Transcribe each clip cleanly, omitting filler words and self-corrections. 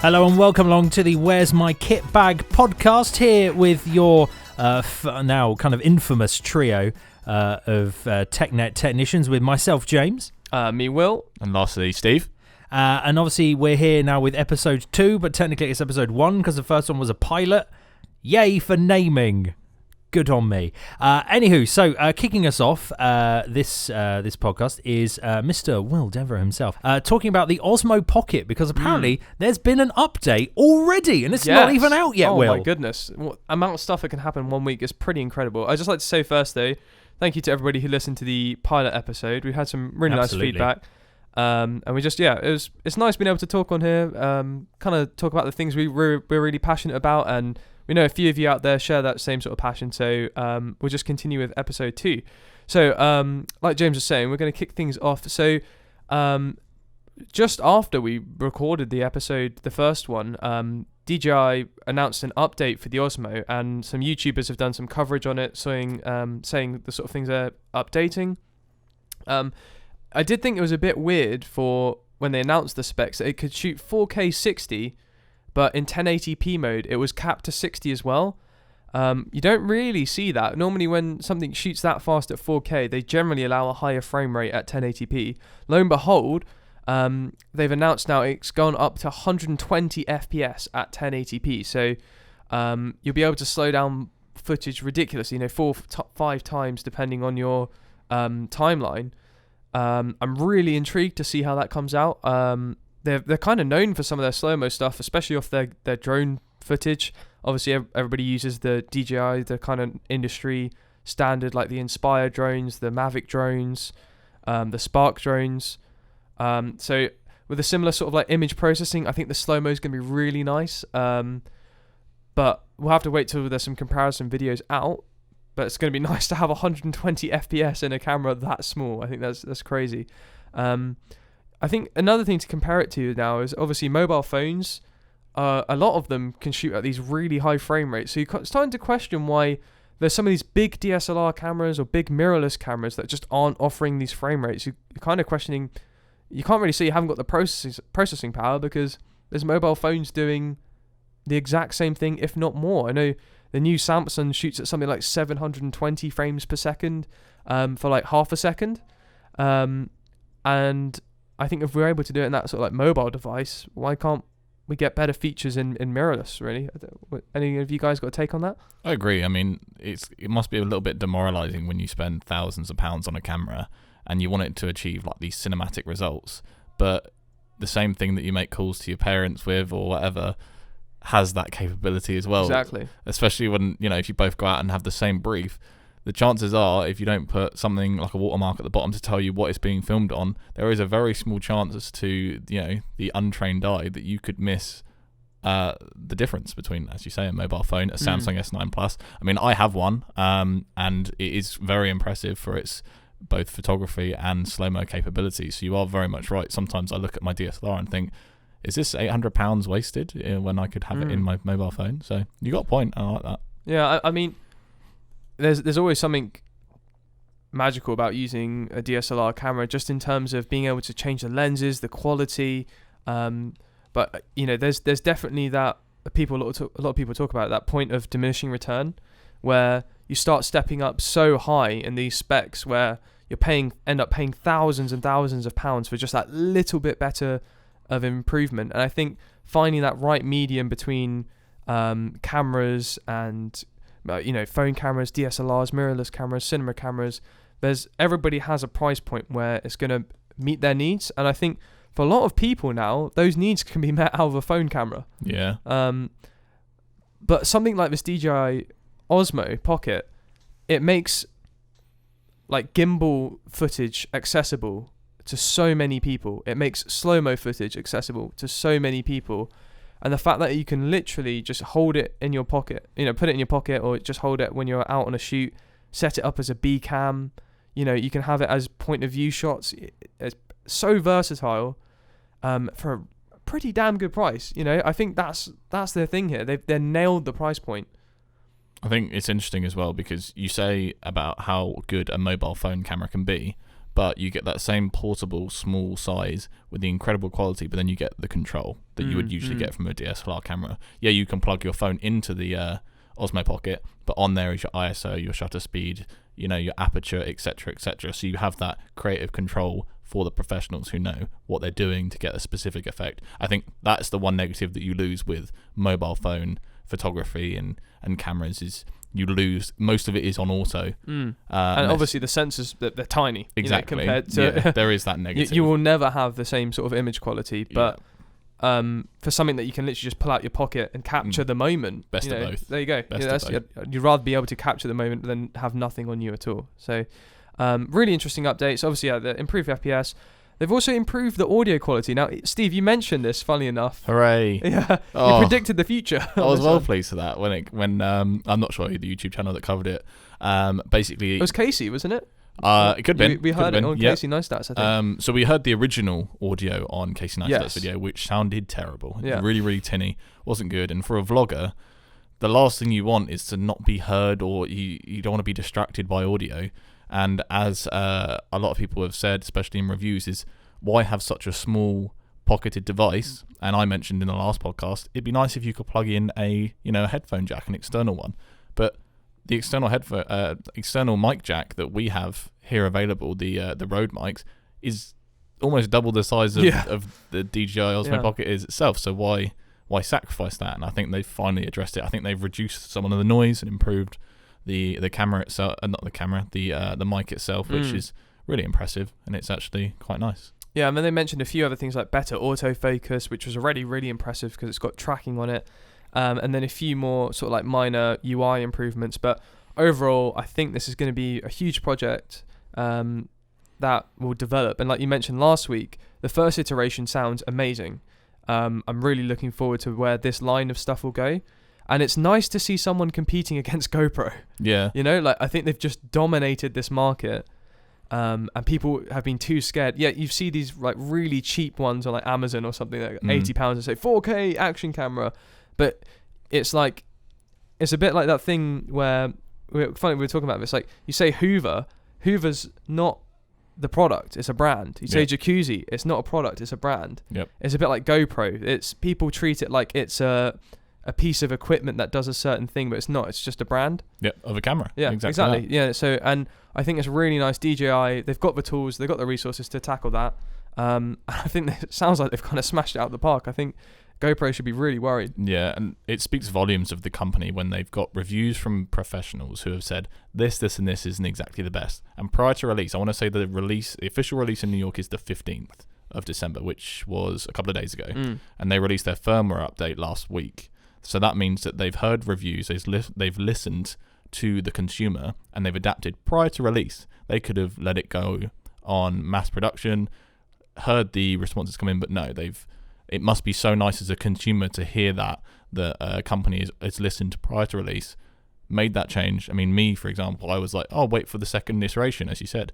Hello and welcome along to the Where's My Kit Bag podcast, here with your now kind of infamous trio of TechNet technicians, with myself, James. Me, Will. And lastly, Steve. And obviously we're here now with episode 2, but technically it's episode 1 because the first one was a pilot. Yay for naming. Good on me. Anywho, so kicking us off, this podcast is Mr. Will Devereux himself, talking about the Osmo Pocket, because apparently there's been an update already, and it's not even out yet, Will. Oh my goodness. What amount of stuff that can happen in 1 week is pretty incredible. I'd just like to say first, though, thank you to everybody who listened to the pilot episode. We had some really nice feedback. And we just, it's nice being able to talk on here, kind of talk about the things we're really passionate about, and we know a few of you out there share that same sort of passion, so we'll just continue with episode 2. So, like James was saying, we're going to kick things off. So, just after we recorded the episode, the first one, DJI announced an update for the Osmo, and some YouTubers have done some coverage on it, saying the sort of things they're updating. I did think it was a bit weird for when they announced the specs that it could shoot 4K 60, but in 1080p mode, it was capped to 60 as well. You don't really see that. Normally, when something shoots that fast at 4K, they generally allow a higher frame rate at 1080p. Lo and behold, they've announced now it's gone up to 120 FPS at 1080p. So you'll be able to slow down footage ridiculously, 4-5 times depending on your timeline. I'm really intrigued to see how that comes out. They're kind of known for some of their slow-mo stuff, especially off their drone footage. Obviously, everybody uses the DJI, the kind of industry standard, like the Inspire drones, the Mavic drones, the Spark drones. So with a similar sort of like image processing, I think the slow-mo is going to be really nice. But we'll have to wait till there's some comparison videos out. But it's going to be nice to have 120 FPS in a camera that small. I think that's crazy. I think another thing to compare it to now is obviously mobile phones. A lot of them can shoot at these really high frame rates. So you're starting to question why there's some of these big DSLR cameras or big mirrorless cameras that just aren't offering these frame rates. You're kind of questioning. You can't really say you haven't got the processing power, because there's mobile phones doing the exact same thing, if not more. I know the new Samsung shoots at something like 720 frames per second for like half a second. And I think if we're able to do it in that sort of like mobile device, why can't we get better features in mirrorless, really? Any of you guys got a take on that? I agree. I mean, it must be a little bit demoralizing when you spend thousands of pounds on a camera and you want it to achieve like these cinematic results, but the same thing that you make calls to your parents with or whatever has that capability as well. Exactly. Especially when, if you both go out and have the same brief, the chances are, if you don't put something like a watermark at the bottom to tell you what it's being filmed on, there is a very small chance as to, the untrained eye that you could miss the difference between, as you say, a mobile phone, a Samsung S9 Plus. I mean, I have one, and it is very impressive for its both photography and slow-mo capabilities. So you are very much right. Sometimes I look at my DSLR and think, is this £800 wasted when I could have it in my mobile phone? So you got a point. I like that. Yeah, I mean, there's always something magical about using a DSLR camera, just in terms of being able to change the lenses, the quality. But there's definitely that a lot of people talk about that point of diminishing return, where you start stepping up so high in these specs where you end up paying thousands and thousands of pounds for just that little bit better of improvement. And I think finding that right medium between cameras and phone cameras, DSLRs, mirrorless cameras, cinema cameras, everybody has a price point where it's going to meet their needs. And I think for a lot of people now, those needs can be met out of a phone camera. Yeah. But something like this DJI Osmo Pocket, it makes like gimbal footage accessible to so many people. It makes slow-mo footage accessible to so many people. And the fact that you can literally just hold it in your pocket, put it in your pocket, or just hold it when you're out on a shoot, set it up as a B cam, you can have it as point of view shots. It's so versatile for a pretty damn good price. I think that's their thing here. They've nailed the price point. I think it's interesting as well, because you say about how good a mobile phone camera can be, but you get that same portable small size with the incredible quality, but then you get the control that you would usually get from a DSLR camera. Yeah, you can plug your phone into the Osmo Pocket, but on there is your ISO, your shutter speed, your aperture, etc., etc. So you have that creative control for the professionals who know what they're doing to get a specific effect. I think that's the one negative that you lose with mobile phone photography and cameras is you lose most of it is on auto. And obviously the sensors, they're tiny. Exactly. Compared to there is that negative. You will never have the same sort of image quality, but for something that you can literally just pull out your pocket and capture the moment. Best of both. There you go. Best of both. You'd rather be able to capture the moment than have nothing on you at all. So really interesting updates. Obviously, they improved FPS. They've also improved the audio quality. Now, Steve, you mentioned this, funny enough. Hooray. Yeah, you predicted the future. I was well pleased with that when I'm not sure the YouTube channel that covered it. Basically, it was Casey, wasn't it? It could have been. We heard it on Casey Neistat's, I think. So we heard the original audio on Casey Neistat's video, which sounded terrible. Yeah. Really, really tinny. Wasn't good. And for a vlogger, the last thing you want is to not be heard, or you don't want to be distracted by audio. And as a lot of people have said, especially in reviews, is why have such a small pocketed device? And I mentioned in the last podcast, it'd be nice if you could plug in a headphone jack, an external one. But the external mic jack that we have here available, the Rode mics, is almost double the size of the DJI Osmo Pocket is itself. So why sacrifice that? And I think they've finally addressed it. I think they've reduced some of the noise and improved the camera itself, not the camera, the mic itself, which is really impressive, and it's actually quite nice. Yeah, and then they mentioned a few other things like better autofocus, which was already really impressive because it's got tracking on it, and then a few more sort of like minor UI improvements. But overall, I think this is going to be a huge project that will develop. And like you mentioned last week, the first iteration sounds amazing. I'm really looking forward to where this line of stuff will go. And it's nice to see someone competing against GoPro. Yeah. I think they've just dominated this market. And people have been too scared. Yeah, you see these like really cheap ones on like Amazon or something, like £80 and say 4K action camera. But it's a bit like that thing where we were talking about this. Like you say Hoover's not the product, it's a brand. You say Jacuzzi, it's not a product, it's a brand. Yep. It's a bit like GoPro. It's people treat it like it's a piece of equipment that does a certain thing, but it's not. It's just a brand. Yep, of a camera. Yeah, exactly. Yeah. So, and I think it's really nice. DJI, they've got the tools, they've got the resources to tackle that. I think it sounds like they've kind of smashed it out of the park. I think GoPro should be really worried. Yeah, and it speaks volumes of the company when they've got reviews from professionals who have said this, and this isn't exactly the best. And prior to release, I want to say the official release in New York is the 15th of December, which was a couple of days ago. And they released their firmware update last week. So that means that they've heard reviews, they've listened to the consumer, and they've adapted prior to release. They could have let it go on mass production, heard the responses come in, but no, it must be so nice as a consumer to hear that a company has listened prior to release, made that change. I mean, me, for example, I was like, oh, wait for the second iteration, as you said.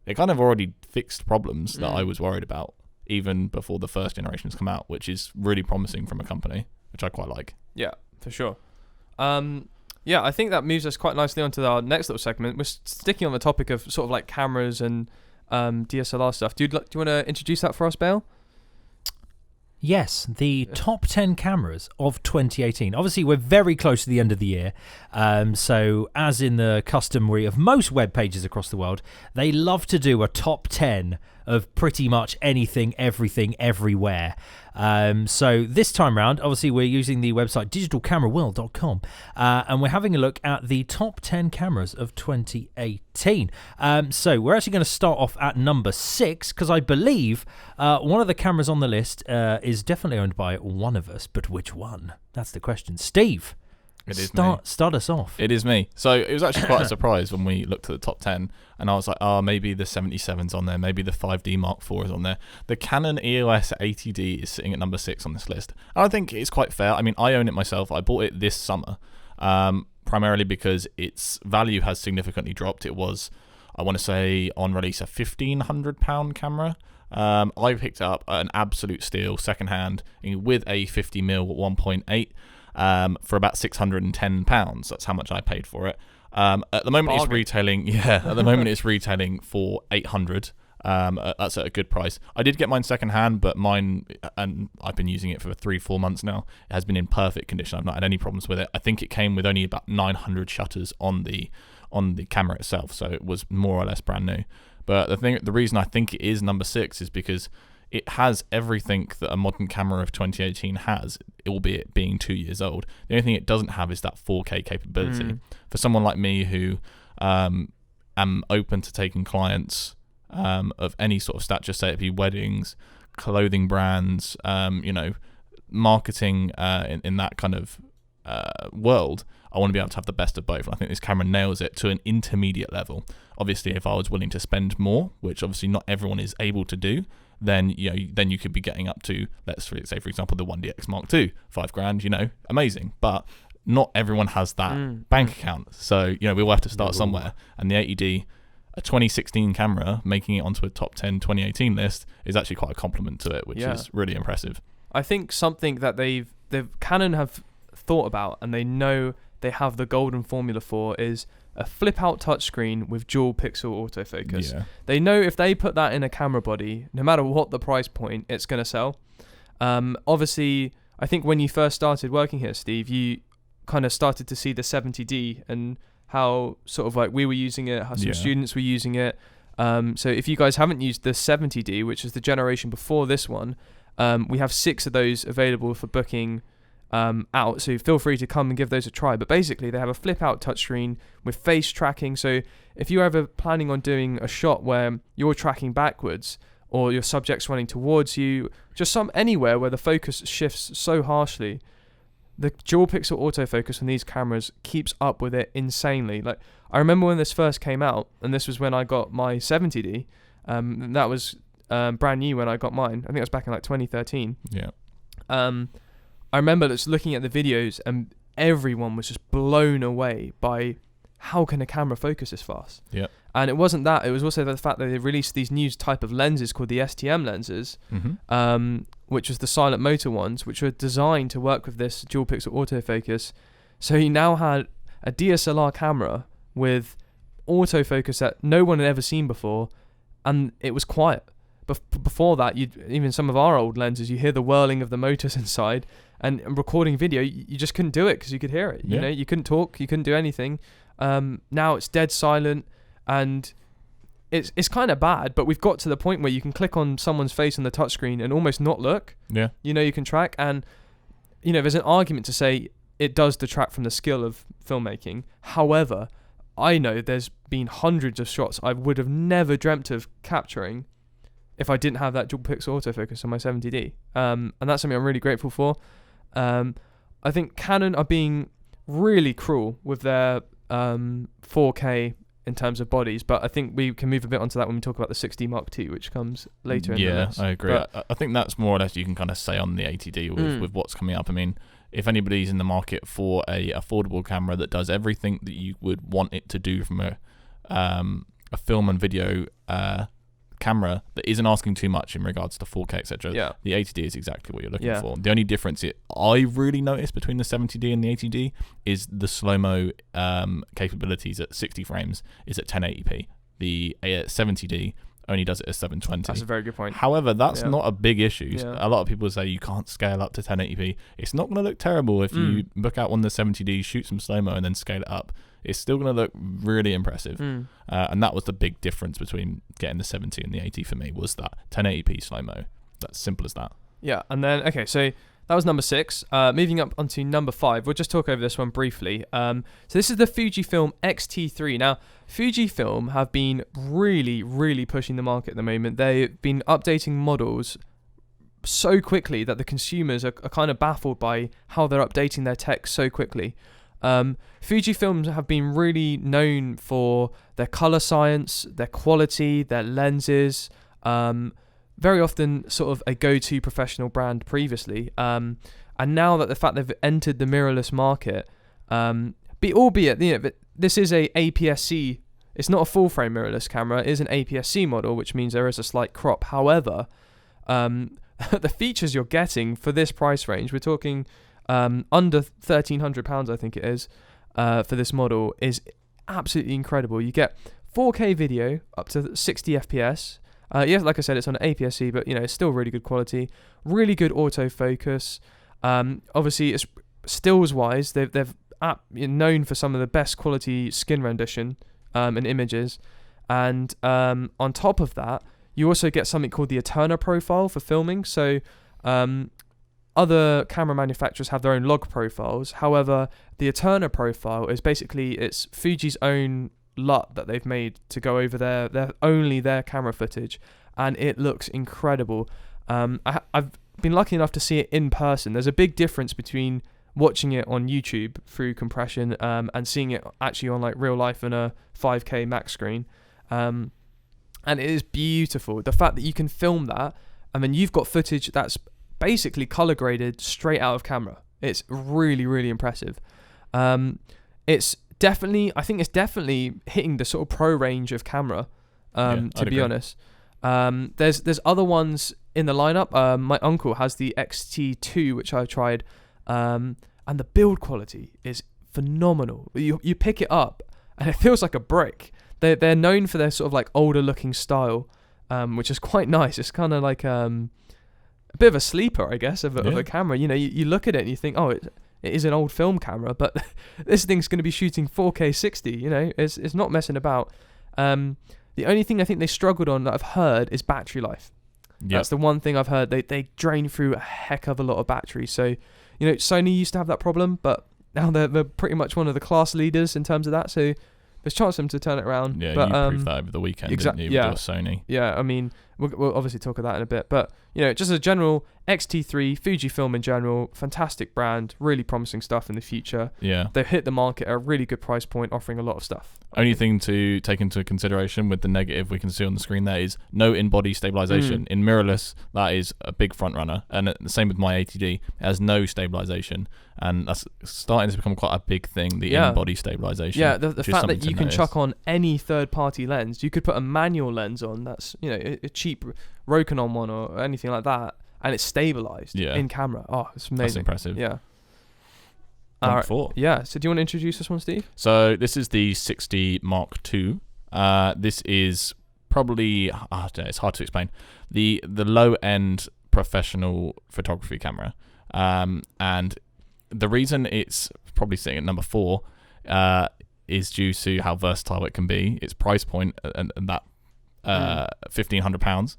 It kind of already fixed problems that I was worried about, even before the first generations come out, which is really promising from a company, which I quite like. Yeah, for sure. Yeah, I think that moves us quite nicely onto our next little segment. We're sticking on the topic of sort of like cameras and DSLR stuff. Do you want to introduce that for us, Bale? Yes, the top 10 cameras of 2018. Obviously, we're very close to the end of the year. So, as in the customary of most web pages across the world, they love to do a top 10 of pretty much anything, everything, everywhere. So this time round, obviously, we're using the website digitalcameraworld.com, and we're having a look at the top 10 cameras of 2018. So we're actually going to start off at number 6, because I believe one of the cameras on the list is definitely owned by one of us, but which one? That's the question. Steve, start us off. It is me. So it was actually quite a surprise when we looked at the top 10, and I was like, oh, maybe the 77's on there, maybe the 5D Mark IV is on there. The Canon EOS R is sitting at number 6 on this list. And I think it's quite fair. I mean, I own it myself. I bought it this summer, primarily because its value has significantly dropped. It was, I want to say, on release, a £1,500 camera. I picked up an absolute steal, secondhand, with a 50mm 1.8. For about £610. That's how much I paid for it. At the moment, Bargain. it's retailing. Yeah, at the moment, it's retailing for 800. That's at a good price. I did get mine secondhand, but mine, and I've been using it for 3-4 months now. It has been in perfect condition. I've not had any problems with it. I think it came with only about 900 shutters on the camera itself, so it was more or less brand new. But the reason I think it is number 6 is because it has everything that a modern camera of 2018 has, albeit being 2 years old. The only thing it doesn't have is that 4K capability. For someone like me who am open to taking clients of any sort of stature, say it be weddings, clothing brands, marketing in that kind of world, I want to be able to have the best of both. And I think this camera nails it to an intermediate level. Obviously, if I was willing to spend more, which obviously not everyone is able to do, then you could be getting up to, let's say for example, the 1DX Mark II, $5,000, amazing. But not everyone has that bank account, so we'll have to start somewhere. And the 80D, a 2016 camera, making it onto a top 10 2018 list is actually quite a compliment to it, which is really impressive. I think something that Canon have thought about, and they know they have the golden formula for, is a flip-out touchscreen with dual pixel autofocus. Yeah. They know if they put that in a camera body, no matter what the price point, it's going to sell. Obviously, I think when you first started working here, Steve, you kind of started to see the 70D and how sort of like we were using it, how some students were using it. So if you guys haven't used the 70D, which is the generation before this one, we have 6 of those available for booking out, so feel free to come and give those a try. But basically, they have a flip out touchscreen with face tracking, so if you're ever planning on doing a shot where you're tracking backwards or your subject's running towards you, just anywhere where the focus shifts so harshly, the dual pixel autofocus on these cameras keeps up with it insanely. Like, I remember when this first came out, and this was when I got my 70D, that was brand new when I got mine. I think it was back in like 2013. I remember just looking at the videos, and everyone was just blown away by how can a camera focus this fast. Yeah. And it wasn't that; it was also the fact that they released these new type of lenses called the STM lenses, which was the silent motor ones, which were designed to work with this dual pixel autofocus. So you now had a DSLR camera with autofocus that no one had ever seen before, and it was quiet. Before that, even some of our old lenses, you hear the whirling of the motors inside. And recording video, you just couldn't do it because you could hear it. You couldn't talk, you couldn't do anything. Now it's dead silent, and it's kind of bad. But we've got to the point where you can click on someone's face on the touchscreen and almost not look. Yeah. You can track, and there's an argument to say it does detract from the skill of filmmaking. However, I know there's been hundreds of shots I would have never dreamt of capturing if I didn't have that dual pixel autofocus on my 70D. And that's something I'm really grateful for. I think Canon are being really cruel with their 4K in terms of bodies, but I think we can move a bit onto that when we talk about the 60 Mark II, which comes later in the list. Yeah, I agree. I think that's more or less you can kind of say on the 80D with what's coming up. I mean, if anybody's in the market for a affordable camera that does everything that you would want it to do from a film and video camera that isn't asking too much in regards to 4K, etc. The 80D is exactly what you're looking for. The only difference I really noticed between the 70D and the 80D is the slow-mo capabilities at 60 frames is at 1080p. The 70D only does it at 720. That's a very good point. However, that's not a big issue. A lot of people say you can't scale up to 1080p. It's not going to look terrible if you book out one of the 70D, shoot some slow-mo, and then scale it up. It's still going to look really impressive. And that was the big difference between getting the 70 and the 80 for me, was that 1080p slow-mo. That's simple as that. Yeah, and then, okay, so that was number 6. Moving up onto number 5, we'll just talk over this one briefly. So this is the Fujifilm XT3. Now, Fujifilm have been really, really pushing the market at the moment. They've been updating models so quickly that the consumers are kind of baffled by how they're updating their tech so quickly. Fujifilm have been really known for their color science, their quality, their lenses, very often sort of a go-to professional brand previously, and now that the fact they've entered the mirrorless market, albeit this is a APS-C, it's not a full-frame mirrorless camera, it is an APS-C model, which means there is a slight crop. However, the features you're getting for this price range, we're talking under £1,300, I think it is, for this model, is absolutely incredible. You get 4K video up to 60 FPS. Yeah, like I said, it's on APS-C, but it's still really good quality. Really good autofocus. Obviously, it's stills wise, they're known for some of the best quality skin rendition and images. And on top of that, you also get something called the Eterna profile for filming. So other camera manufacturers have their own log profiles. However, the Eterna profile is basically it's Fuji's own LUT that they've made to go over their camera footage, and it looks incredible. I've been lucky enough to see it in person. There's a big difference between watching it on YouTube through compression and seeing it actually on like real life in a 5K max screen. And it is beautiful. The fact that you can film that and then you've got footage that's basically color graded straight out of camera. It's really, really impressive. I think it's definitely hitting the sort of pro range of camera, to be honest. There's other ones in the lineup. My uncle has the XT3, which I've tried, and the build quality is phenomenal. You pick it up and it feels like a brick. They're known for their sort of like older looking style, which is quite nice. It's kind of like a bit of a sleeper, I guess, of a camera. You look at it and you think, oh, it is an old film camera, but this thing's going to be shooting 4K 60. It's not messing about. The only thing I think they struggled on that I've heard is battery life. Yep. That's the one thing I've heard. They drain through a heck of a lot of battery. So, Sony used to have that problem, but now they're pretty much one of the class leaders in terms of that. So there's a chance for them to turn it around. Yeah, but, you proved that over the weekend, didn't you, with your Sony? Yeah, I mean, we'll obviously talk of that in a bit. But, just a general XT3, Fujifilm in general, fantastic brand, really promising stuff in the future. Yeah. They've hit the market at a really good price point, offering a lot of stuff. Only thing to take into consideration with the negative we can see on the screen there is no in-body stabilization. In mirrorless, that is a big front runner. And the same with my 80D, it has no stabilization. And that's starting to become quite a big thing, the in-body stabilization. Yeah, the fact that you can chuck on any third-party lens. You could put a manual lens on that's, a cheap Rokinon one or anything like that, and it's stabilized in camera. Oh, it's amazing. That's impressive. Yeah. Number 4. Yeah, so do you want to introduce this one, Steve? So this is the 60 Mark II. This is probably, it's hard to explain, the low-end professional photography camera. And the reason it's probably sitting at number 4 is due to how versatile it can be. Its price point and that £1,500.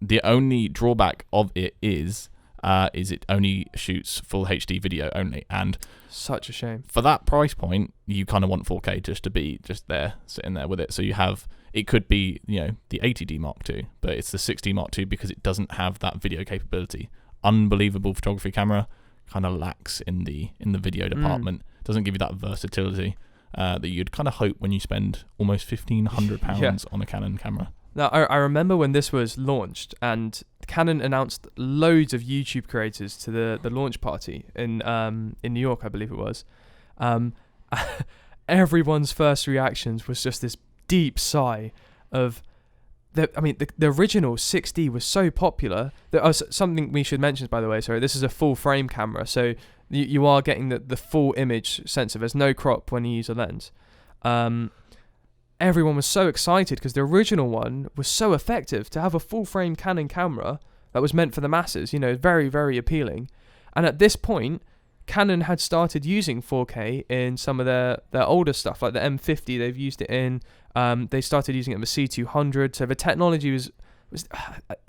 The only drawback of it is it only shoots full HD video only, and such a shame. For that price point, you kind of want 4K just to be just there, sitting there with it. So it could be the 80D Mark II, but it's the 60 Mark II because it doesn't have that video capability. Unbelievable photography camera, kind of lacks in the video department. Doesn't give you that versatility that you'd kind of hope when you spend almost £1,500 on a Canon camera. Now, I remember when this was launched, and Canon announced loads of YouTube creators to the launch party in New York, I believe it was. Everyone's first reactions was just this deep sigh of... The original 6D was so popular. Something we should mention, by the way, sorry, this is a full frame camera, so you are getting the full image sensor. There's no crop when you use a lens. Everyone was so excited because the original one was so effective. To have a full frame Canon camera that was meant for the masses, very, very appealing. And at this point, Canon had started using 4K in some of their older stuff, like the M50. They've used it in. They started using it in the C200. So the technology was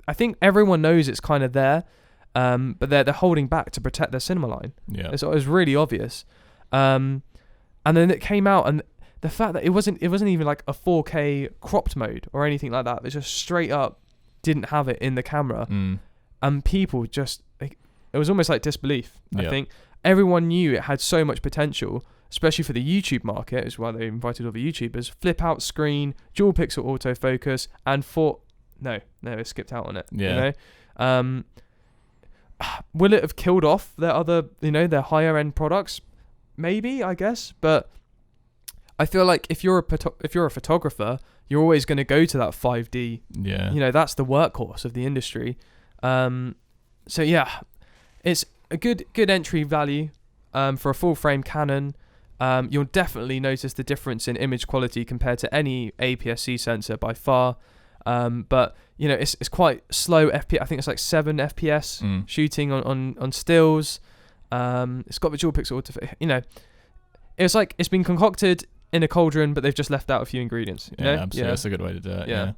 I think everyone knows it's kind of there, but they're holding back to protect their cinema line. Yeah, it was really obvious. And then it came out, and the fact that it wasn't even like a 4K cropped mode or anything like that. It just straight up didn't have it in the camera, and people just it was almost like disbelief. I think everyone knew it had so much potential, especially for the YouTube market, is why they invited all the YouTubers. Flip out screen, dual pixel autofocus, and no, it skipped out on it. Yeah. Will it have killed off their other, their higher end products? Maybe, I guess, but I feel like if you're a photographer, you're always going to go to that 5D. Yeah. That's the workhorse of the industry. So yeah, it's a good entry value for a full frame Canon. you'll definitely notice the difference in image quality compared to any APS-C sensor by far. But you know, it's quite slow FPS. I think it's like 7 FPS shooting on stills. It's got the dual pixel. You know, it's like it's been concocted in a cauldron, but they've just left out a few ingredients. You know? Absolutely. That's a good way to do it. Yeah.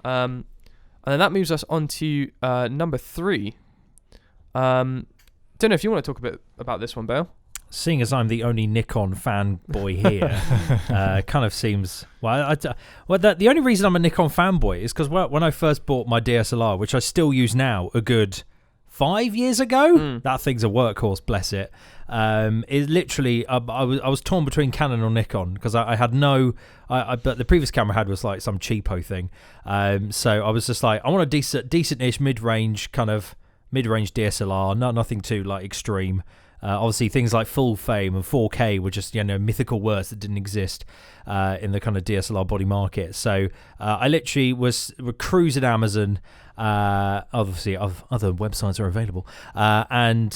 And then that moves us on to number 3. Don't know if you want to talk a bit about this one, Bale. Seeing as I'm the only Nikon fanboy here, kind of seems... Well, the only reason I'm a Nikon fanboy is because when I first bought my DSLR, which I still use now, a good 5 years ago, that thing's a workhorse, bless it. It literally, I was torn between Canon or Nikon because I had no... but the previous camera I had was like some cheapo thing. So I was just like, I want a decent-ish mid-range DSLR, nothing too like extreme. Obviously, things like full frame and 4K were just mythical words that didn't exist in the kind of DSLR body market. So I literally was cruising Amazon. Obviously, other websites are available, and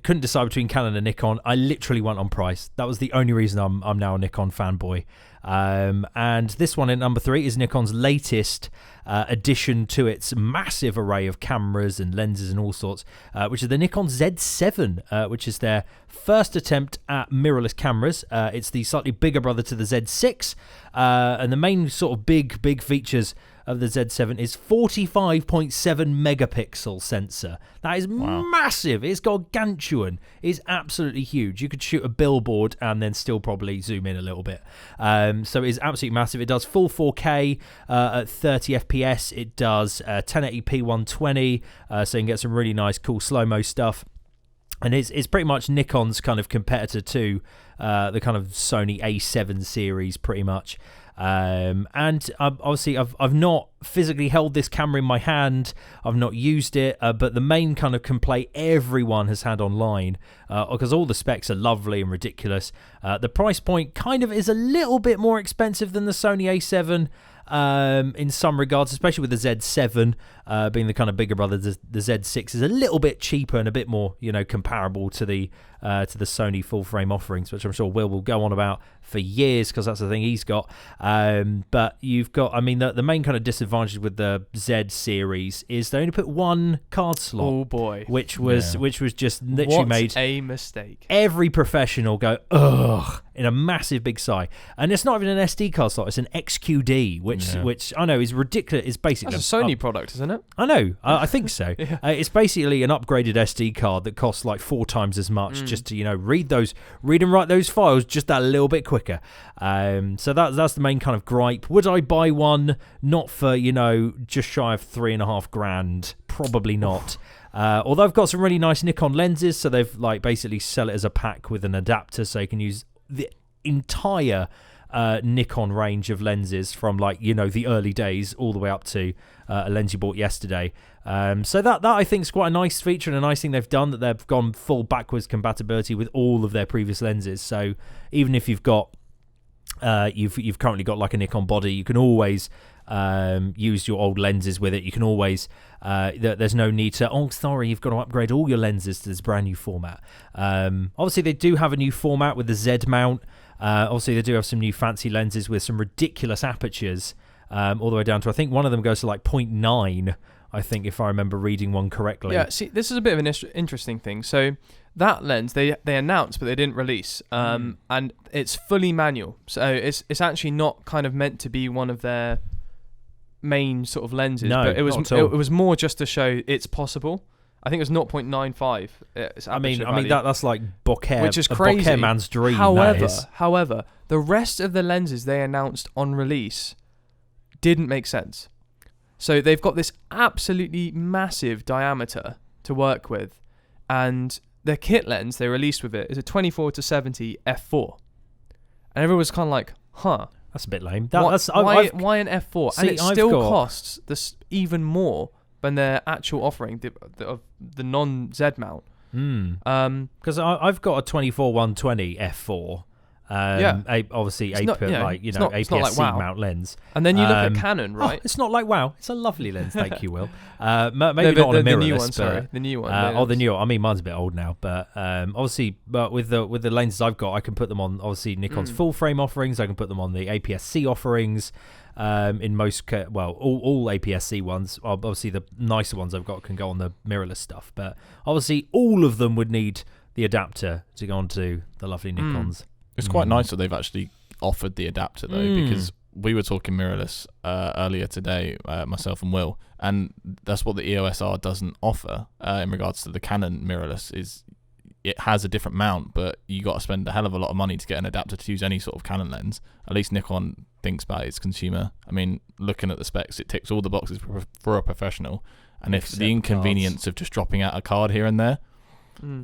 couldn't decide between Canon and Nikon. I literally went on price. That was the only reason I'm now a Nikon fanboy. And this one at number 3 is Nikon's latest addition to its massive array of cameras and lenses and all sorts, which is the Nikon Z7, which is their first attempt at mirrorless cameras. It's the slightly bigger brother to the Z6, and the main sort of big features of the Z7 is 45.7 megapixel sensor. That is massive. It's gargantuan. It's absolutely huge. You could shoot a billboard and then still probably zoom in a little bit. So it's absolutely massive. It does full 4K at 30 FPS. It does 1080p 120, so you can get some really nice, cool slow-mo stuff. And it's pretty much Nikon's kind of competitor to the kind of Sony A7 series, pretty much. And obviously I've not physically held this camera in my hand. I've not used it, but the main kind of complaint everyone has had online, because all the specs are lovely and ridiculous. The price point kind of is a little bit more expensive than the Sony A7 in some regards, especially with the Z7 being the kind of bigger brother. The Z6 is a little bit cheaper and a bit more, comparable to the Sony full frame offerings, which I'm sure Will go on about for years because that's the thing he's got. But you've got, the main kind of disadvantage with the Z series is they only put one card slot. Oh boy, which was just literally made a mistake. Every professional go ugh in a massive big sigh. And it's not even an SD card slot; it's an XQD, which I know is ridiculous. It's basically that's a Sony product, isn't it? I know. I think so. Yeah. It's basically an upgraded SD card that costs like 4 times as much just to read and write those files just that little bit quicker. So that's the main kind of gripe. Would I buy one? Not for just shy of $3,500. Probably not. Although I've got some really nice Nikon lenses, so they've basically sell it as a pack with an adapter, so you can use the entire Nikon range of lenses from the early days all the way up to a lens you bought yesterday. So that I think is quite a nice feature and a nice thing they've done, that they've gone full backwards compatibility with all of their previous lenses. So even if you've got you've currently got like a Nikon body, you can always use your old lenses with it. You can always there's no need to you've got to upgrade all your lenses to this brand new format. Obviously they do have a new format with the Z mount. Obviously they do have some new fancy lenses with some ridiculous apertures, all the way down to, I think one of them goes to like 0.9, I think, if I remember reading one correctly. Yeah, see, this is a bit of an interesting thing. So that lens they announced, but they didn't release, and it's fully manual. So it's actually not kind of meant to be one of their main sort of lenses. No, but it was not at all. It was more just to show it's possible. I think it was 0.95. That's like bokeh, which is crazy. A bokeh man's dream. However, the rest of the lenses they announced on release didn't make sense. So they've got this absolutely massive diameter to work with, and their kit lens they released with it is a 24-70 f4, and everyone was kind of like, "Huh, that's a bit lame." Why an f4? And it still costs this even more than their actual offering of the non-Z mount. Because I've got a 24-120 f4. Obviously, It's not- yeah, like, you it's know, not- it's not like APS-C wow. mount lens. And then you look at Um, Canon, right? It's not like wow. It's a lovely lens. Thank you, Will. Maybe No, not on a the mirrorless, new one, but sorry, the new one. the new. I mean, mine's a bit old now, but obviously, but with the lenses I've got, I can put them on obviously Nikon's full frame offerings. I can put them on the APS-C offerings. In most, all APS-C ones. Obviously, the nicer ones I've got can go on the mirrorless stuff, but obviously, all of them would need the adapter to go onto the lovely Nikons. It's quite nice that they've actually offered the adapter though, because we were talking mirrorless earlier today, myself and Will, and that's what the EOS R doesn't offer in regards to the Canon mirrorless. Is it has a different mount, but you got to spend a hell of a lot of money to get an adapter to use any sort of Canon lens. At least Nikon thinks about its consumer. I mean, looking at the specs, it ticks all the boxes for a professional. And if the inconvenience of just dropping out a card here and there,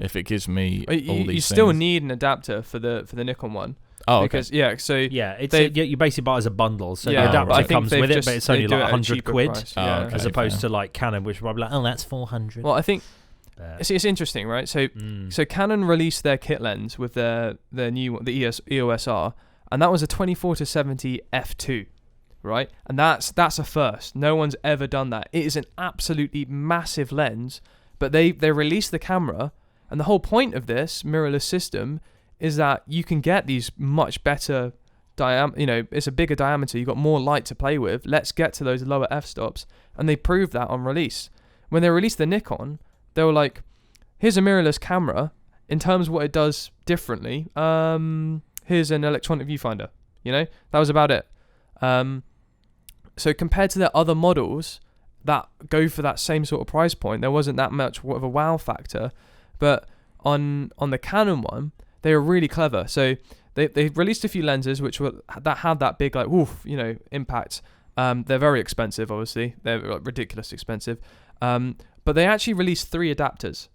if it gives me all these you things, still need an adapter for the Nikon one. Oh, okay. Because you basically buy it as a bundle, so Yeah, the adapter but I think comes with it, but it's only they do like it at a 100 cheaper quid, price, Oh, yeah. okay. as opposed fair. to like Canon, which are probably like, that's 400. Well, I think it's interesting, right? So Canon released their kit lens with their new one, the EOS R, and that was a 24-70 f2, right? And that's a first. No one's ever done that. It is an absolutely massive lens, but they released the camera, and the whole point of this mirrorless system is that you can get these much better it's a bigger diameter. You've got more light to play with. Let's get to those lower f-stops, and they proved that on release. When they released the Nikon, they were like, here's a mirrorless camera in terms of what it does differently. Here's an electronic viewfinder. That was about it. So compared to their other models that go for that same sort of price point, there wasn't that much of a wow factor. But on the Canon one, they were really clever. So they released a few lenses that had that big impact. They're very expensive, obviously. They're ridiculous expensive. But they actually released 3 adapters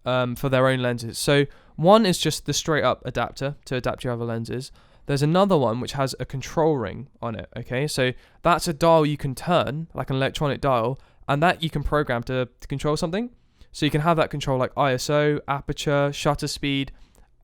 for their own lenses. So one is just the straight up adapter to adapt your other lenses. There's another one which has a control ring on it. Okay, so that's a dial you can turn, like an electronic dial, and that you can program to control something. So you can have that control like ISO, aperture, shutter speed.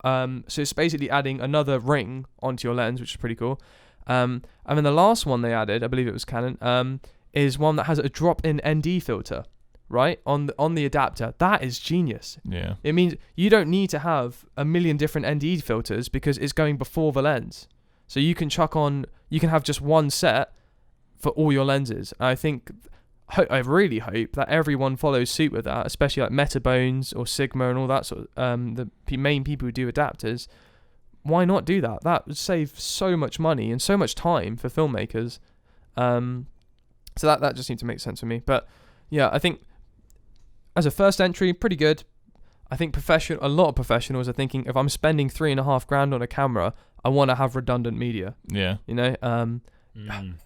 So it's basically adding another ring onto your lens, which is pretty cool. And then the last one they added, I believe it was Canon, is one that has a drop-in ND filter, right, on the adapter. That is genius. Yeah. It means you don't need to have a million different ND filters because it's going before the lens. So you can have just one set for all your lenses. I really hope that everyone follows suit with that, especially like Metabones or Sigma and all that sort of the main people who do adapters. Why not do that? That would save so much money and so much time for filmmakers. So that just seemed to make sense for me. But yeah, I think as a first entry, pretty good. I think a lot of professionals are thinking, if I'm spending $3,500 on a camera, I want to have redundant media. Yeah.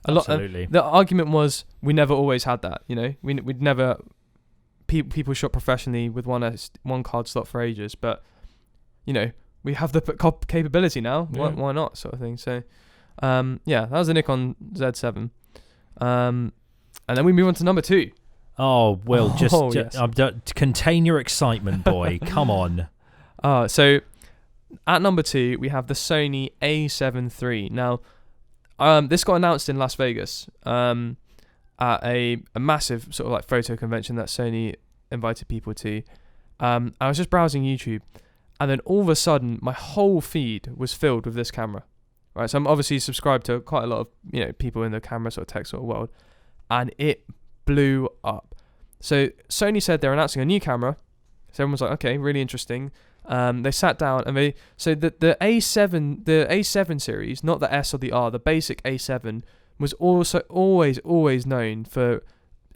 Absolutely. The argument was we never always had that. We'd never. People shot professionally with one card slot for ages, but we have the capability now. Yeah. Why not, sort of thing. So, that was the Nikon Z7, and then we move on to number 2. Oh, Will, Yes. contain your excitement, boy. Come on. So at number 2 we have the Sony A7 III. Now, this got announced in Las Vegas at a massive sort of like photo convention that Sony invited people to. I was just browsing YouTube, and then all of a sudden my whole feed was filled with this camera. Right, so I'm obviously subscribed to quite a lot of people in the camera sort of tech sort of world, and it blew up. So Sony said they're announcing a new camera. So everyone was like, okay, really interesting. They sat down and the A7 series, not the S or the R, the basic A7 was also always known for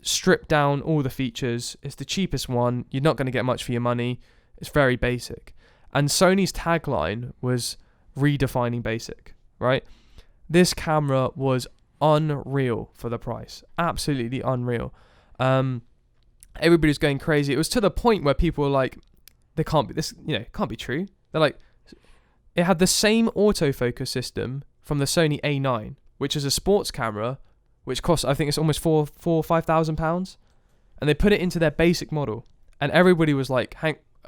stripped down all the features. It's the cheapest one. You're not going to get much for your money. It's very basic. And Sony's tagline was redefining basic, right? This camera was unreal for the price. Absolutely unreal. Everybody was going crazy. It was to the point where people were like, they can't be this, can't be true. They're like, it had the same autofocus system from the Sony A9, which is a sports camera, which costs, I think it's almost £5,000, and they put it into their basic model, and everybody was like,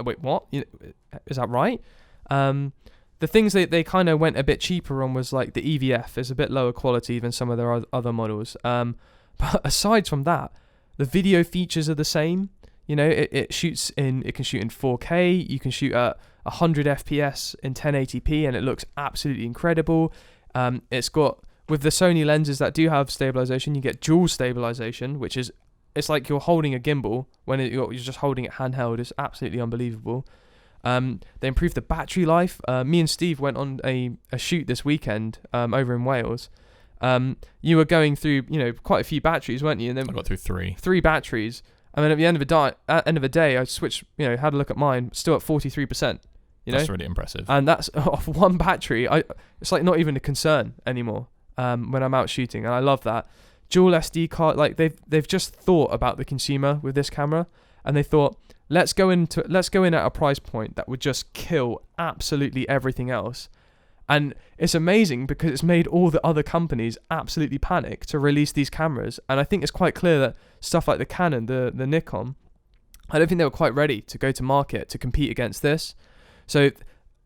wait, what? Is that right? the things they kind of went a bit cheaper on was like the EVF is a bit lower quality than some of their other models. But aside from that, the video features are the same. You know, it can shoot in 4K. You can shoot at 100 FPS in 1080p, and it looks absolutely incredible. It's got, with the Sony lenses that do have stabilization, you get dual stabilization, which is, it's like you're holding a gimbal when you're just holding it handheld. It's absolutely unbelievable. They improved the battery life. Me and Steve went on a shoot this weekend over in Wales. You were going through, quite a few batteries, weren't you? And then I got through 3. 3 batteries. And then at the end of the day, I switched, had a look at mine, still at 43%. That's really impressive. And that's off one battery. It's like not even a concern anymore when I'm out shooting, and I love that. Dual SD card, like they've just thought about the consumer with this camera, and they thought, let's go in at a price point that would just kill absolutely everything else. And it's amazing because it's made all the other companies absolutely panic to release these cameras. And I think it's quite clear that stuff like the Canon, the Nikon, I don't think they were quite ready to go to market to compete against this. So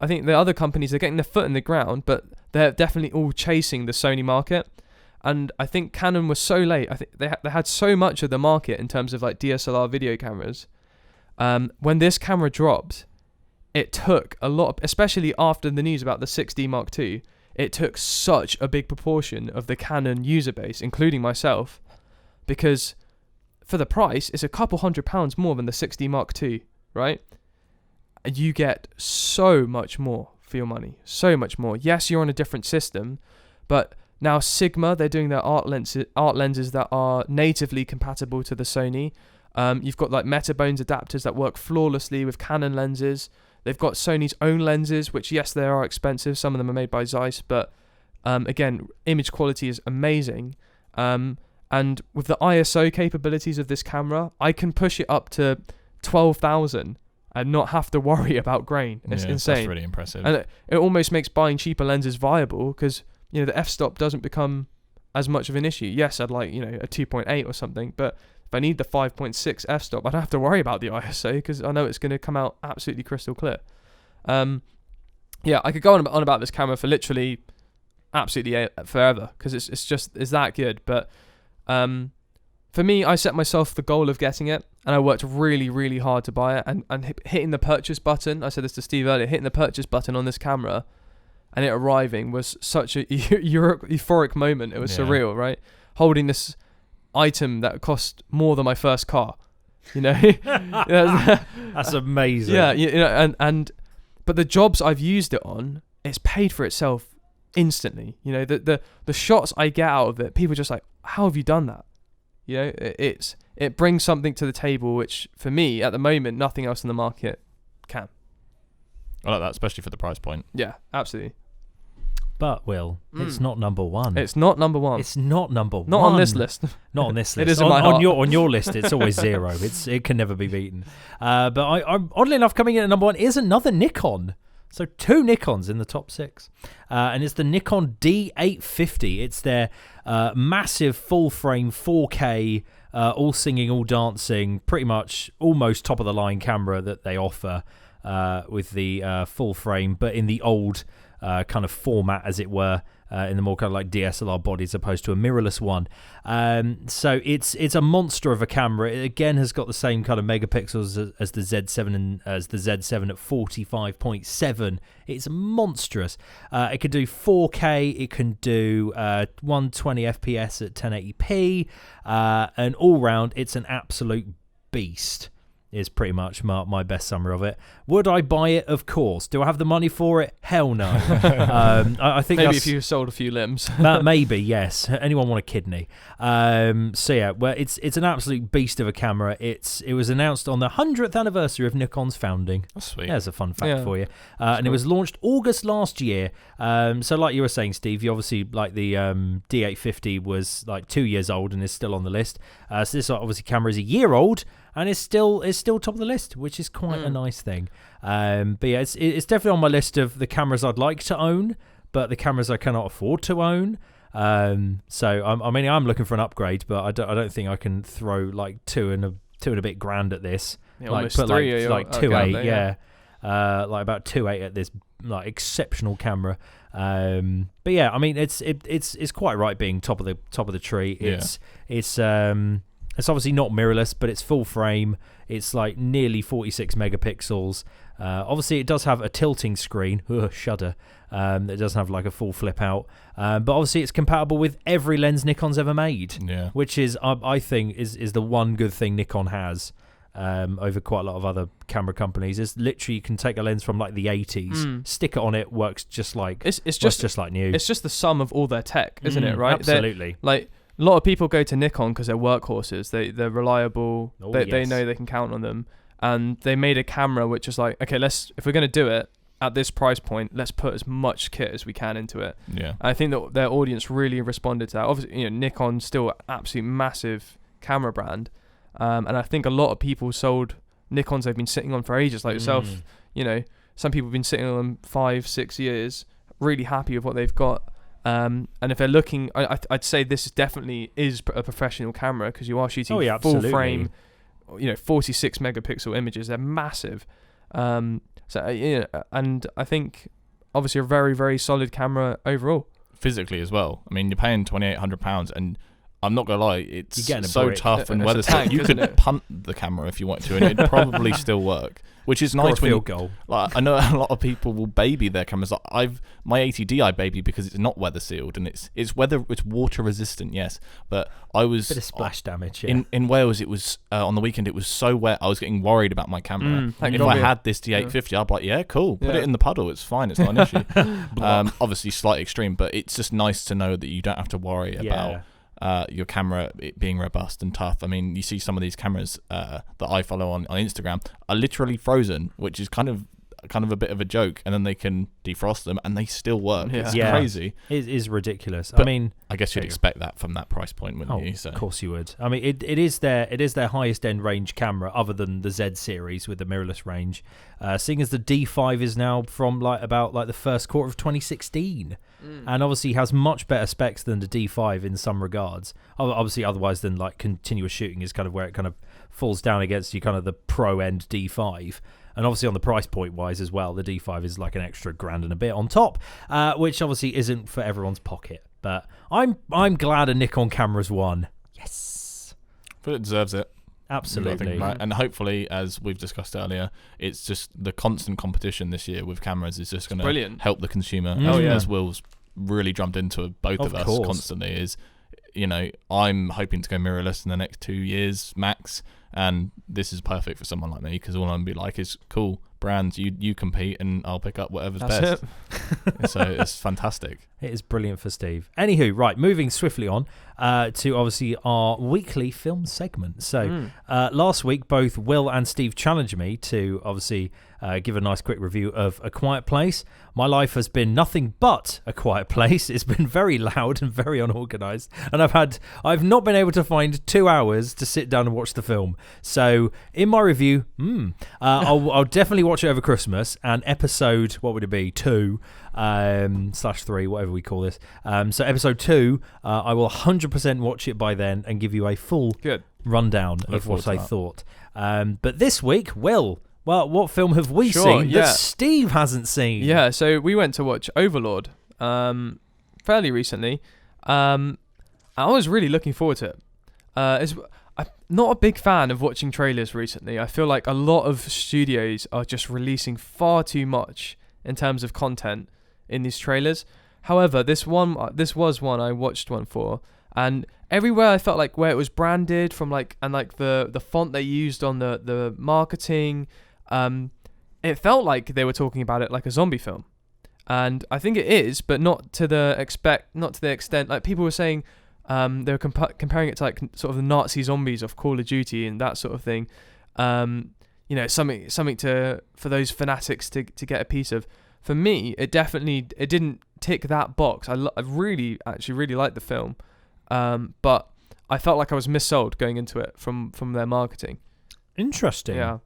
I think the other companies are getting their foot in the ground, but they're definitely all chasing the Sony market. And I think Canon was so late. I think they had so much of the market in terms of like DSLR video cameras. When this camera dropped, it took a lot, especially after the news about the 6D Mark II, it took such a big proportion of the Canon user base, including myself, because for the price, it's a couple £100 more than the 6D Mark II, right? And you get so much more for your money, so much more. Yes, you're on a different system, but now Sigma, they're doing their art lenses that are natively compatible to the Sony. You've got like Metabones adapters that work flawlessly with Canon lenses. They've got Sony's own lenses, which, yes, they are expensive. Some of them are made by Zeiss, but again, image quality is amazing. And with the ISO capabilities of this camera, I can push it up to 12,000 and not have to worry about grain. It's insane. That's really impressive. And it almost makes buying cheaper lenses viable because, the f-stop doesn't become as much of an issue. Yes, I'd like, a 2.8 or something, but if I need the 5.6 f-stop, I don't have to worry about the ISO because I know it's going to come out absolutely crystal clear. I could go on about this camera for literally absolutely forever because it's that good. But for me, I set myself the goal of getting it, and I worked really, really hard to buy it. And hitting the purchase button, I said this to Steve earlier, hitting the purchase button on this camera and it arriving was such a euphoric moment. It was surreal, right? Holding this item that cost more than my first car, That's amazing. Yeah, but the jobs I've used it on, it's paid for itself instantly. The shots I get out of it, people are just like, how have you done that? It brings something to the table which for me at the moment nothing else in the market can. I like that, especially for the price point. Yeah, absolutely. But Will, it's not number one. It's not number one. It's not number one. Not on this list. Not on this list. It is in my heart. On your list, it's always 0. It can never be beaten. But I'm oddly enough, coming in at number 1 is another Nikon. So 2 Nikons in the top 6. And it's the Nikon D850. It's their massive full frame 4K, all singing, all dancing, pretty much almost top of the line camera that they offer with the full frame, but in the old kind of format, as it were, in the more kind of like DSLR body as opposed to a mirrorless one. So it's a monster of a camera. It again has got the same kind of megapixels as the Z7 and as the Z7 at 45.7. It's monstrous. It can do 4K. It can do 120 FPS at 1080p, and all round it's an absolute beast. Is pretty much my best summary of it. Would I buy it? Of course. Do I have the money for it? Hell no. I think maybe if you sold a few limbs. Maybe, yes. Anyone want a kidney? So yeah, well, it's an absolute beast of a camera. It was announced on the 100th anniversary of Nikon's founding. That's sweet. There's a fun fact for you. And it was launched August last year. So like you were saying, Steve, you obviously like the D850 was like 2 years old and is still on the list. So this obviously camera is a year old. And it's still top of the list, which is quite a nice thing. But yeah, it's definitely on my list of the cameras I'd like to own, but the cameras I cannot afford to own. So I'm looking for an upgrade, but I don't think I can throw like two and a bit grand at this. Yeah, like almost put 3 like 2.8, like about 2.8 at this like exceptional camera. But yeah, I mean, it's quite right being top of the tree. It's obviously not mirrorless, but it's full frame. It's like nearly 46 megapixels. Obviously, it does have a tilting screen. Shudder. It doesn't have like a full flip out. But obviously, it's compatible with every lens Nikon's ever made. Yeah. Which is, I think, is the one good thing Nikon has over quite a lot of other camera companies. Is literally you can take a lens from like the 80s, stick it on it, works just like it's just like new. It's just the sum of all their tech, isn't it? Right? Absolutely. Like a lot of people go to Nikon because they're workhorses. They're reliable. They know they can count on them. And they made a camera which is like, okay, if we're going to do it at this price point, let's put as much kit as we can into it. Yeah. And I think that their audience really responded to that. Obviously, Nikon's still an absolute massive camera brand. And I think a lot of people sold Nikons they've been sitting on for ages, like yourself. Some people have been sitting on them 5-6 years, really happy with what they've got. And if they're looking, I'd say this definitely is a professional camera because you are shooting full frame, 46 megapixel images. They're massive. And I think obviously a very, very solid camera overall. Physically as well. I mean, you're paying £2,800 and I'm not gonna lie, it's so brick. tough and weather tank, you could punt the camera if you want to, and it'd probably still work. Which is nice when field goal. Like, I know a lot of people will baby their cameras. Like, my 80D I baby because it's not weather sealed and it's water resistant, yes. But I was bit of splash damage. Yeah. In Wales. It was on the weekend. It was so wet. I was getting worried about my camera. If I had this D850, I'd be like, yeah, cool. Put it in the puddle. It's fine. It's not an issue. Obviously, slightly extreme, but it's just nice to know that you don't have to worry about your camera being robust and tough. I mean, you see some of these cameras that I follow on Instagram are literally frozen, which is kind of a bit of a joke, and then they can defrost them and they still work. It's crazy. It is ridiculous. But I mean, I guess you'd expect that from that price point, wouldn't you? So. Of course you would. I mean, it is their highest end range camera other than the Z series with the mirrorless range. Seeing as the D5 is now from about the first quarter of 2016. And obviously has much better specs than the D5 in some regards. Obviously, otherwise than like continuous shooting is kind of where it kind of falls down against you, kind of the pro end D5. And obviously on the price point wise as well, the D5 is like an extra grand and a bit on top, which obviously isn't for everyone's pocket. But I'm glad a Nikon camera's won. Yes, but it deserves it. Absolutely. And hopefully, as we've discussed earlier, it's just the constant competition this year with cameras is just going to help the consumer. As Will's really drummed into both of us constantly is, I'm hoping to go mirrorless in the next 2 years max, and this is perfect for someone like me because all I'm going to be like is, cool, brands, you compete and I'll pick up whatever's best. So it's fantastic. It is brilliant for Steve. Anywho, right, moving swiftly on to obviously our weekly film segment. So last week, both Will and Steve challenged me to obviously give a nice quick review of A Quiet Place. My life has been nothing but A Quiet Place. It's been very loud and very unorganised, and I've not been able to find 2 hours to sit down and watch the film. So in my review, I'll definitely watch it over Christmas, and episode, what would it be, 2 /3, whatever we call this. So episode 2, I will 100% watch it by then and give you a full rundown of what I thought. But this week, Will, what film have we seen that Steve hasn't seen? Yeah, so we went to watch Overlord fairly recently. I was really looking forward to it. I'm not a big fan of watching trailers recently. I feel like a lot of studios are just releasing far too much in terms of content in these trailers. However, this was one I watched one for, and everywhere I felt like where it was branded from, the font they used on the marketing, it felt like they were talking about it like a zombie film, and I think it is, but not to the extent like people were saying. They were comparing it to like sort of the Nazi zombies of Call of Duty and that sort of thing. Something for those fanatics to get a piece of. For me, it didn't tick that box. I really liked the film, but I felt like I was missold going into it from their marketing. Interesting. Yeah.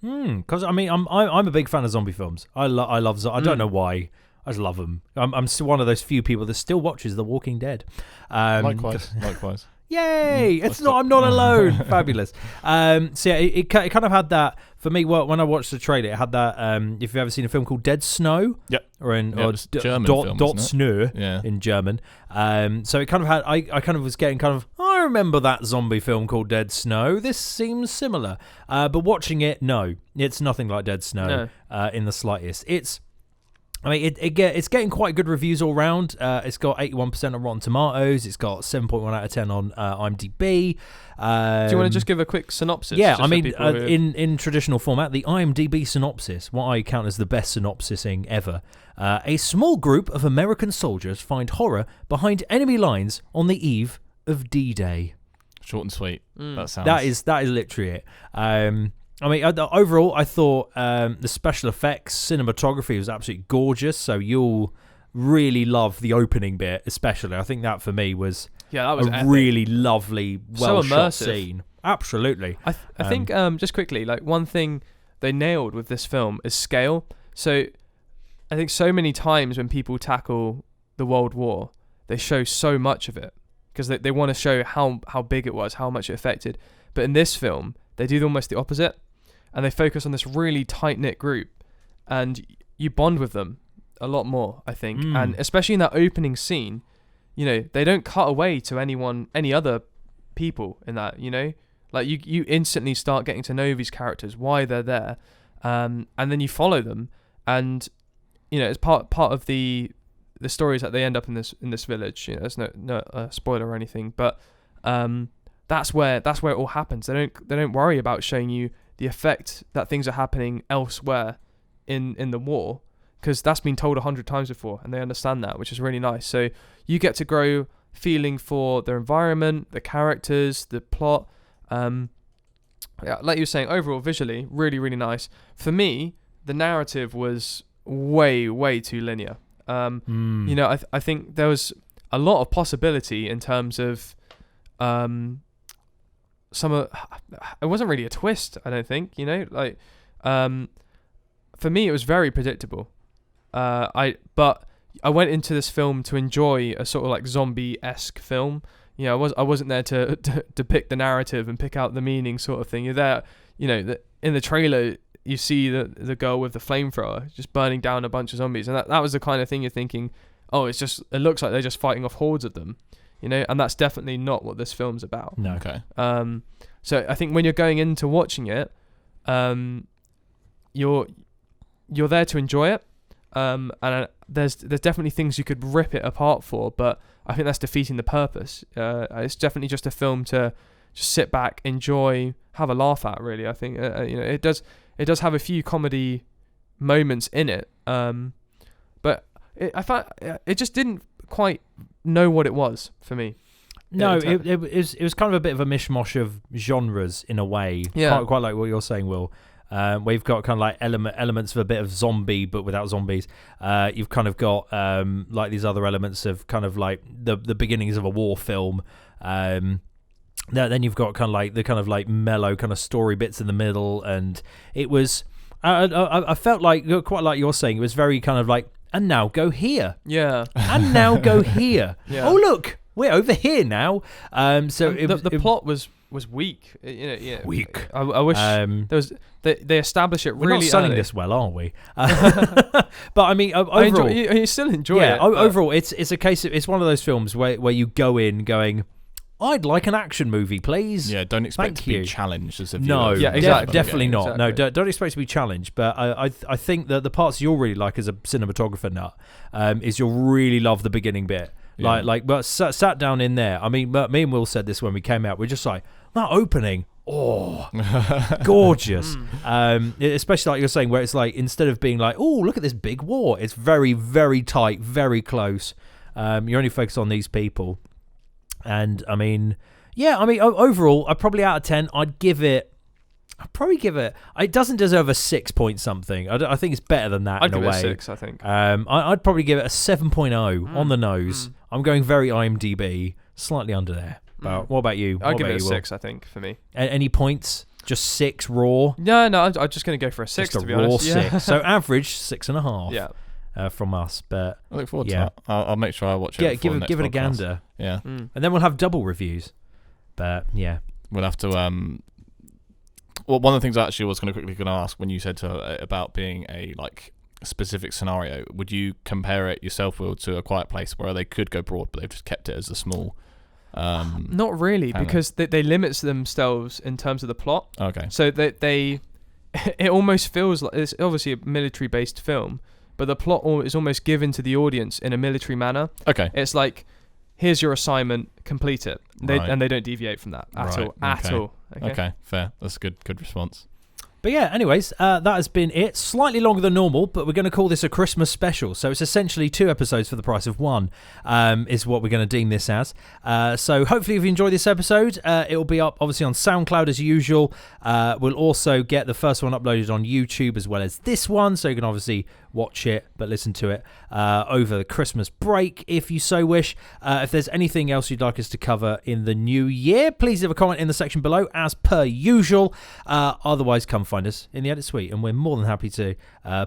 Because I mean, I'm a big fan of zombie films. I love. I don't know why. I just love them. I'm still one of those few people that still watches The Walking Dead. Likewise. Yay! I'm not alone. Fabulous. So yeah, it kind of had that for me. When I watched the trailer, it had that. If you've ever seen a film called Dead Snow, Yep. or German film, Dot isn't it? Snö in German. So it kind of had. I kind of was getting kind of. I remember that zombie film called Dead Snow. This seems similar. But watching it, no, it's nothing like Dead Snow in the slightest. It's getting quite good reviews all round. It's got 81% on Rotten Tomatoes. It's got 7.1 out of 10 on IMDb. Do you want to just give a quick synopsis? Yeah, I mean, in traditional format, the IMDb synopsis, what I count as the best synopsising ever. A small group of American soldiers find horror behind enemy lines on the eve of D-Day. Short and sweet. That sounds. That is literally it. I mean, overall, I thought the special effects, cinematography was absolutely gorgeous. So you'll really love the opening bit, especially. I think that for me was that was a epic. Really lovely, well shot immersive. scene. Absolutely. I think just quickly, like one thing they nailed with this film is scale. So I think so many times when people tackle the World War, they show so much of it because they want to show how big it was, how much it affected. But in this film, they do almost the opposite. And they focus on this really tight-knit group. And you bond with them a lot more, I think. And especially in that opening scene, they don't cut away to any other people in that, Like, you instantly start getting to know these characters, why they're there. And then you follow them. And, it's part of the stories that they end up in this village. There's no spoiler or anything. But that's where it all happens. They don't worry about showing you the effect that things are happening elsewhere in the war, because that's been told 100 times before, and they understand that, which is really nice. So you get to grow feeling for their environment, the characters, the plot. Like you were saying, overall visually really, really nice. For me, the narrative was way, way too linear. I think there was a lot of possibility in terms of it wasn't really a twist, I don't think, for me it was very predictable. But I went into this film to enjoy a sort of like zombie-esque film. I wasn't there to pick the narrative and pick out the meaning sort of thing. You're there, in the trailer you see the girl with the flamethrower just burning down a bunch of zombies, and that was the kind of thing you're thinking, oh, it looks like they're just fighting off hordes of them. And that's definitely not what this film's about. No. Okay. So I think when you're going into watching it, you're there to enjoy it. And there's definitely things you could rip it apart for, but I think that's defeating the purpose. It's definitely just a film to just sit back, enjoy, have a laugh at. Really, I think it does have a few comedy moments in it. But I found it just didn't quite know what it was for me. No, it was kind of a bit of a mishmash of genres in a way. Yeah. Quite like what you're saying, Will. We've got kind of like elements of a bit of zombie, but without zombies. You've kind of got like these other elements of kind of like the beginnings of a war film. Then you've got kind of like mellow kind of story bits in the middle, and it was. I felt like quite like you're saying. It was very kind of like, and now go here. Yeah. And now go here. Yeah. Oh look, we're over here now. So the plot was weak. Weak. I wish there was. They establish it really. We're not selling early. this well, are we? But I mean, overall, you still enjoy it. Overall, it's a case of, it's one of those films where you go in going, I'd like an action movie, please. Yeah, don't expect to be challenged as a viewer. No, exactly. Definitely not. Exactly. No, don't expect to be challenged. But I think that the parts you'll really like as a cinematographer nut is you'll really love the beginning bit. Yeah. But sat down in there. I mean, me and Will said this when we came out. We're just like, that opening, gorgeous. Especially like you're saying, where it's like, instead of being like, oh, look at this big war, it's very, very tight, very close. You're only focused on these people. And I mean, overall, I'd probably out of 10, I'd probably give it. It doesn't deserve a 6 point something. I think it's better than that. I'd in a give way. it a 6. I think. I'd probably give it a 7.0 on the nose. I'm going very IMDb, slightly under there. But what about you? I'd give it a 6. I think for me. Any points? Just 6 raw. No, I'm just going to go for a 6. Just to be raw honest. 6. Yeah. So average 6.5. Yeah. From us, but I look forward to that. I'll make sure I watch it. Give it a gander. Yeah, and then we'll have double reviews. But yeah. We'll have to. Well, one of the things I actually was quickly going to ask when you said about being a like specific scenario, would you compare it yourself, Will, to A Quiet Place, where they could go broad, but they've just kept it as a small? Not really, because they limit themselves in terms of the plot. Okay. So they it almost feels like it's obviously a military-based film, but the plot is almost given to the audience in a military manner. Okay. It's like, here's your assignment, complete it. And they don't deviate from that at all. Okay. At all. Okay, fair. That's a good response. But yeah, anyways, that has been it. Slightly longer than normal, but we're going to call this a Christmas special. So it's essentially 2 episodes for the price of 1, is what we're going to deem this as. So hopefully if you enjoyed this episode, it will be up obviously on SoundCloud as usual. We'll also get the first one uploaded on YouTube as well as this one. So you can obviously watch it, but listen to it over the Christmas break if you so wish. If there's anything else you'd like us to cover in the new year, please leave a comment in the section below as per usual. Otherwise, come find us in the edit suite, and we're more than happy to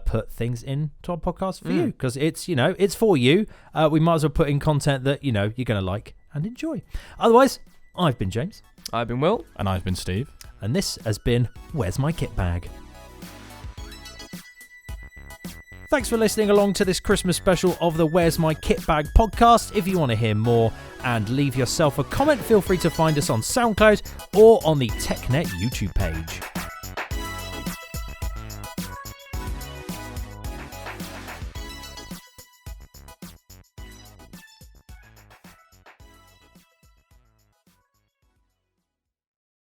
put things into our podcast for you, because it's it's for you. We might as well put in content that you're going to like and enjoy. Otherwise, I've been James. I've been Will. And I've been Steve. And this has been Where's My Kit Bag? Thanks for listening along to this Christmas special of the Where's My Kit Bag podcast. If you want to hear more and leave yourself a comment, feel free to find us on SoundCloud or on the TechNet YouTube page.